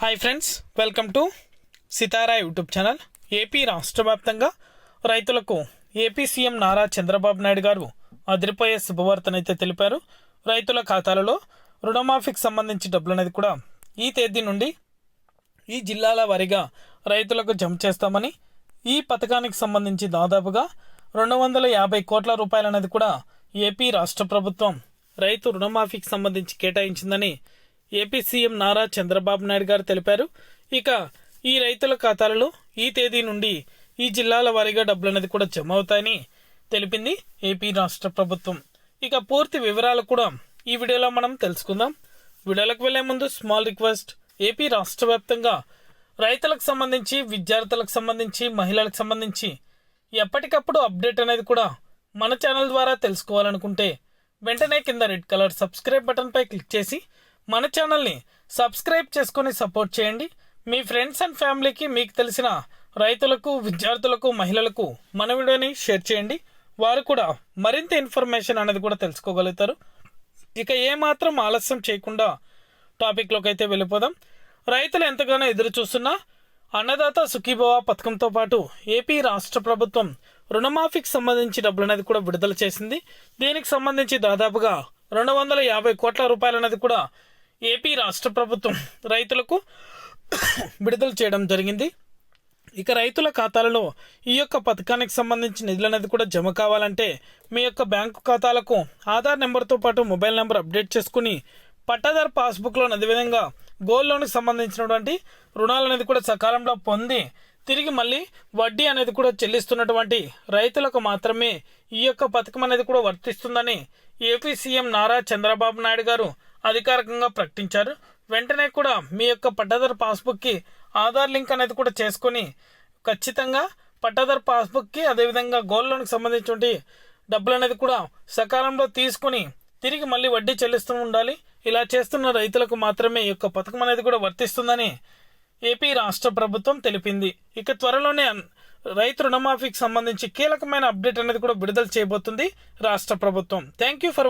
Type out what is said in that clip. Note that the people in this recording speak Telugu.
Hi friends, welcome to Sitara YouTube channel. AP రాష్ట్ర వ్యాప్తంగా రైతులకు ఏపీ సీఎం నారా చంద్రబాబు నాయుడు గారు అదిరిపోయే శుభవార్తనైతే తెలిపారు. రైతుల ఖాతాలలో రుణమాఫీకి సంబంధించి డబ్బులు అనేది కూడా ఈ తేదీ నుండి ఈ జిల్లాల వారీగా రైతులకు జమ చేస్తామని, ఈ పథకానికి సంబంధించి దాదాపుగా 250 కోట్ల రూపాయలు అనేది కూడా ఏపీ రాష్ట్ర ప్రభుత్వం రైతు రుణమాఫీకి సంబంధించి కేటాయించిందని ఏపీ సీఎం నారా చంద్రబాబు నాయుడు గారు తెలిపారు. ఇక ఈ రైతుల ఖాతాలలో ఈ తేదీ నుండి ఈ జిల్లాల వారీగా డబ్బులు అనేది కూడా జమ అవుతాయని తెలిపింది ఏపీ రాష్ట్ర ప్రభుత్వం. ఇక పూర్తి వివరాలు కూడా ఈ వీడియోలో మనం తెలుసుకుందాం. వీడియోలకు వెళ్లే ముందు స్మాల్ రిక్వెస్ట్, ఏపీ రాష్ట్ర వ్యాప్తంగా రైతులకు సంబంధించి, విద్యార్థులకు సంబంధించి, మహిళలకు సంబంధించి ఎప్పటికప్పుడు అప్డేట్ అనేది కూడా మన ఛానల్ ద్వారా తెలుసుకోవాలనుకుంటే వెంటనే కింద రెడ్ కలర్ సబ్స్క్రైబ్ బటన్ పై క్లిక్ చేసి మన ఛానల్ని సబ్స్క్రైబ్ చేసుకొని సపోర్ట్ చేయండి. మీ ఫ్రెండ్స్ అండ్ ఫ్యామిలీకి, మీకు తెలిసిన రైతులకు, విద్యార్థులకు, మహిళలకు మన వీడియోని షేర్ చేయండి. వారు కూడా మరింత ఇన్ఫర్మేషన్ అనేది కూడా తెలుసుకోగలుగుతారు. ఇక ఏమాత్రం ఆలస్యం చేయకుండా టాపిక్లోకి అయితే వెళ్ళిపోదాం. రైతులు ఎంతగానో ఎదురు చూస్తున్న అన్నదాత సుఖీభవ పథకంతో పాటు ఏపీ రాష్ట్ర ప్రభుత్వం రుణమాఫీకి సంబంధించి డబ్బులు అనేది కూడా విడుదల చేసింది. దీనికి సంబంధించి దాదాపుగా 250 కోట్ల రూపాయలు అనేది కూడా ఏపీ రాష్ట్ర ప్రభుత్వం రైతులకు విడుదల చేయడం జరిగింది. ఇక రైతుల ఖాతాలలో ఈ యొక్క పథకానికి సంబంధించి నిధులు అనేది కూడా జమ కావాలంటే మీ యొక్క బ్యాంకు ఖాతాలకు ఆధార్ నెంబర్తో పాటు మొబైల్ నెంబర్ అప్డేట్ చేసుకుని పట్టాదారు పాస్బుక్లో అదేవిధంగా గోల్డ్ లోన్కి సంబంధించినటువంటి రుణాలు అనేది కూడా సకాలంలో పొంది తిరిగి మళ్ళీ వడ్డీ అనేది కూడా చెల్లిస్తున్నటువంటి రైతులకు మాత్రమే ఈ యొక్క పథకం అనేది కూడా వర్తిస్తుందని ఏపీ సీఎం నారా చంద్రబాబు నాయుడు గారు అధికారికంగా ప్రకటించారు. వెంటనే కూడా మీ యొక్క పట్టాదారు పాస్బుక్కి ఆధార్ లింక్ అనేది కూడా చేసుకొని ఖచ్చితంగా పట్టాదారు పాస్బుక్కి అదేవిధంగా గోల్డ్ లోన్కి సంబంధించిన డబ్బులు అనేది కూడా సకాలంలో తీసుకుని తిరిగి మళ్ళీ వడ్డీ చెల్లిస్తూ ఉండాలి. ఇలా చేస్తున్న రైతులకు మాత్రమే ఈ యొక్క పథకం అనేది కూడా వర్తిస్తుందని ఏపీ రాష్ట్ర ప్రభుత్వం తెలిపింది. ఇక త్వరలోనే రైతు రుణమాఫీకి సంబంధించి కీలకమైన అప్డేట్ అనేది కూడా విడుదల చేయబోతుంది రాష్ట్ర ప్రభుత్వం. Thank you for